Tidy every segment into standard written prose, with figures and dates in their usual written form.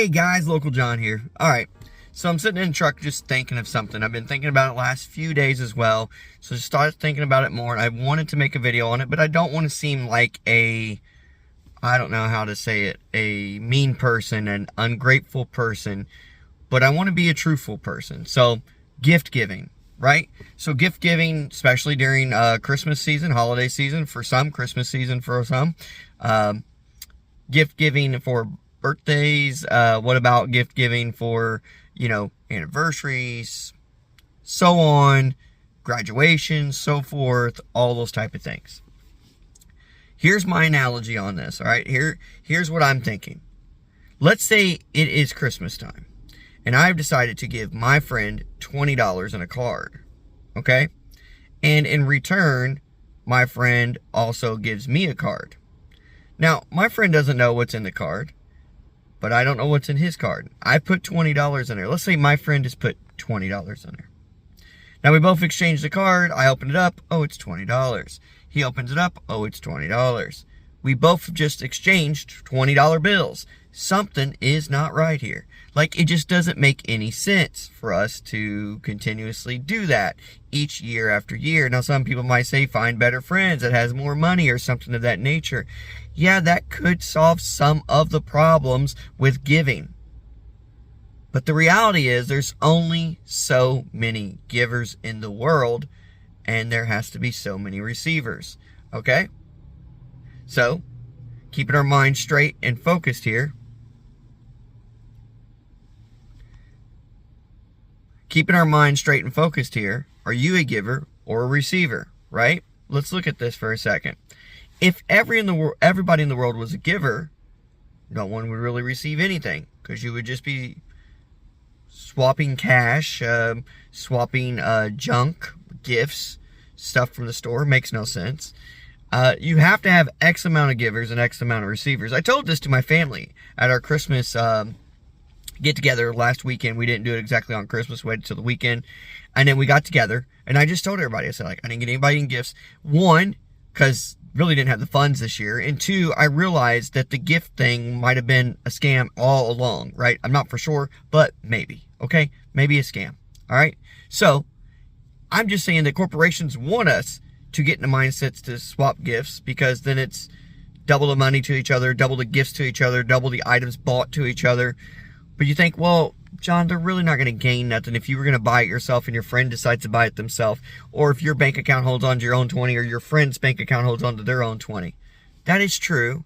Hey guys, Local John here. Alright, so I'm sitting in the truck just thinking of something. I've been thinking about it the last few days as well. So just started thinking about it more. I wanted to make a video on it, but I don't want to seem like I don't know how to say it, a mean person, an ungrateful person. But I want to be a truthful person. So, gift giving, right? So gift giving, especially during Christmas season, holiday season for some, Christmas season for some. Gift giving for birthdays. What about gift giving for, anniversaries, so on, graduations, so forth, all those type of things. Here's my analogy on this, all right? Here's what I'm thinking. Let's say it is Christmas time, and I've decided to give my friend $20 in a card, okay? And in return, my friend also gives me a card. Now, my friend doesn't know what's in the card, but I don't know what's in his card. I put $20 in there. Let's say my friend has put $20 in there. Now, we both exchanged the card. I opened it up. Oh, it's $20. He opens it up. Oh, it's $20. We both just exchanged $20 bills. Something is not right here. Like, it just doesn't make any sense for us to continuously do that each year after year. Now, some people might say, find better friends that has more money or something of that nature. Yeah, that could solve some of the problems with giving. But the reality is there's only so many givers in the world, and there has to be so many receivers. Okay? So, keeping our mind straight and focused here. Keeping our mind straight and focused here. Are you a giver or a receiver? Right? Let's look at this for a second. If everybody in the world was a giver, no one would really receive anything, because you would just be swapping cash, swapping junk, gifts, stuff from the store. Makes no sense. You have to have X amount of givers and X amount of receivers. I told this to my family at our Christmas get together last weekend. We didn't do it exactly on Christmas. We waited till the weekend, and then we got together, and I just told everybody, I said, I didn't get anybody any gifts. One, because really didn't have the funds this year, and two, I realized that the gift thing might have been a scam all along, right? I'm not for sure, but maybe, okay? Maybe a scam, all right? So, I'm just saying that corporations want us to get in the mindsets to swap gifts, because then it's double the money to each other, double the gifts to each other, double the items bought to each other. But you think, well, John, they're really not going to gain nothing if you were going to buy it yourself and your friend decides to buy it themselves, or if your bank account holds on to your own 20 or your friend's bank account holds on to their own 20. That is true,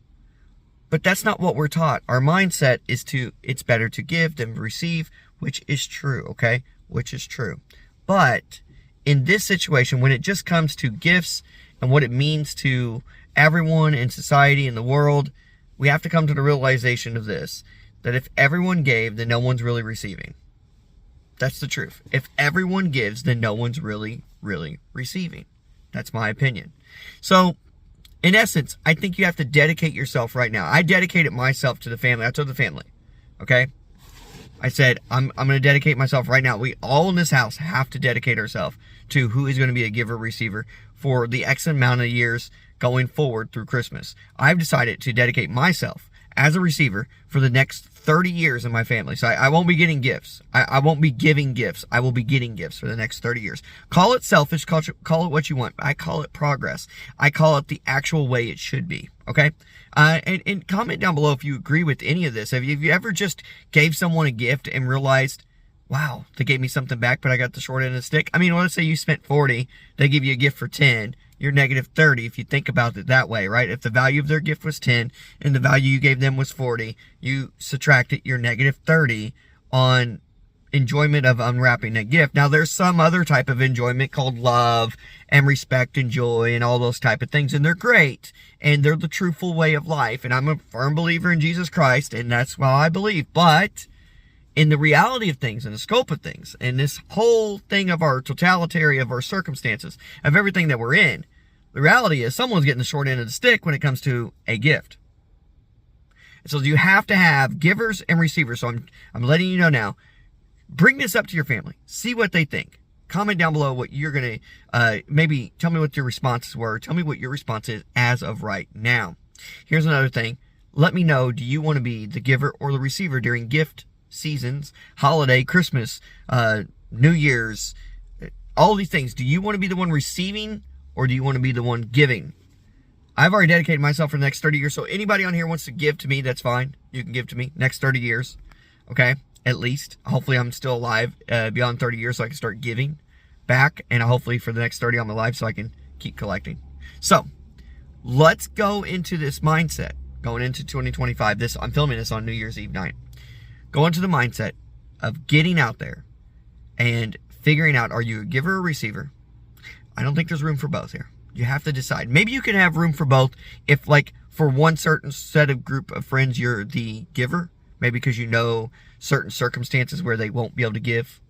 but that's not what we're taught. Our mindset is it's better to give than receive, which is true, okay? Which is true. But in this situation, when it just comes to gifts and what it means to everyone in society, in the world, we have to come to the realization of this. That if everyone gave, then no one's really receiving. That's the truth. If everyone gives, then no one's really, really receiving. That's my opinion. So, in essence, I think you have to dedicate yourself right now. I dedicated myself to the family. I told the family, okay? I said, I'm going to dedicate myself right now. We all in this house have to dedicate ourselves to who is going to be a giver receiver for the X amount of years going forward through Christmas. I've decided to dedicate myself as a receiver for the next 30 years in my family. So I won't be getting gifts. I won't be giving gifts. I will be getting gifts for the next 30 years. Call it selfish, call it what you want. I call it progress. I call it the actual way it should be. Okay? And comment down below if you agree with any of this. Have you ever just gave someone a gift and realized, wow, they gave me something back, but I got the short end of the stick? I mean, let's say you spent 40, they give you a gift for 10. You're negative 30 if you think about it that way, right? If the value of their gift was 10 and the value you gave them was 40, you subtracted your negative 30 on enjoyment of unwrapping a gift. Now, there's some other type of enjoyment called love and respect and joy and all those type of things, and they're great, and they're the truthful way of life, and I'm a firm believer in Jesus Christ, and that's why I believe. But in the reality of things, in the scope of things, in this whole thing of our totality of our circumstances, of everything that we're in, the reality is someone's getting the short end of the stick when it comes to a gift. So you have to have givers and receivers. So I'm letting you know now. Bring this up to your family. See what they think. Comment down below what you're going to, maybe tell me what your responses were. Tell me what your response is as of right now. Here's another thing. Let me know, do you want to be the giver or the receiver during gift seasons, holiday, Christmas, New Year's, all these things? Do you want to be the one receiving or do you want to be the one giving? I've already dedicated myself for the next 30 years, so anybody on here wants to give to me, that's fine. You can give to me next 30 years, okay? At least. Hopefully I'm still alive beyond 30 years so I can start giving back, and hopefully for the next 30 I'm alive so I can keep collecting. So, let's go into this mindset going into 2025. I'm filming this on New Year's Eve night. Go into the mindset of getting out there and figuring out, are you a giver or receiver? I don't think there's room for both here. You have to decide. Maybe you can have room for both if, like, for one certain set of group of friends, you're the giver. Maybe because you know certain circumstances where they won't be able to give.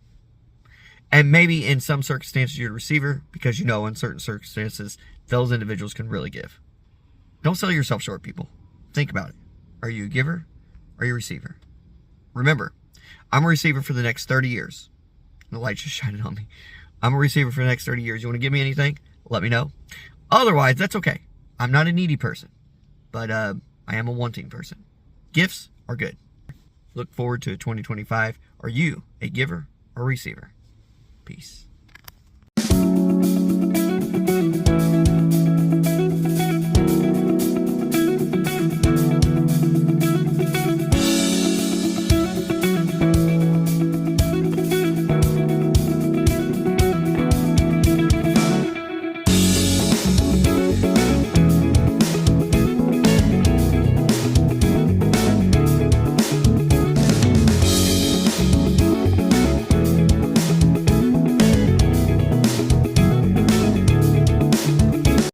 And maybe in some circumstances you're the receiver because you know in certain circumstances those individuals can really give. Don't sell yourself short, people. Think about it. Are you a giver or are you a receiver? Remember, I'm a receiver for the next 30 years. The light's just shining on me. I'm a receiver for the next 30 years. You want to give me anything? Let me know. Otherwise, that's okay. I'm not a needy person, but I am a wanting person. Gifts are good. Look forward to 2025. Are you a giver or receiver? Peace.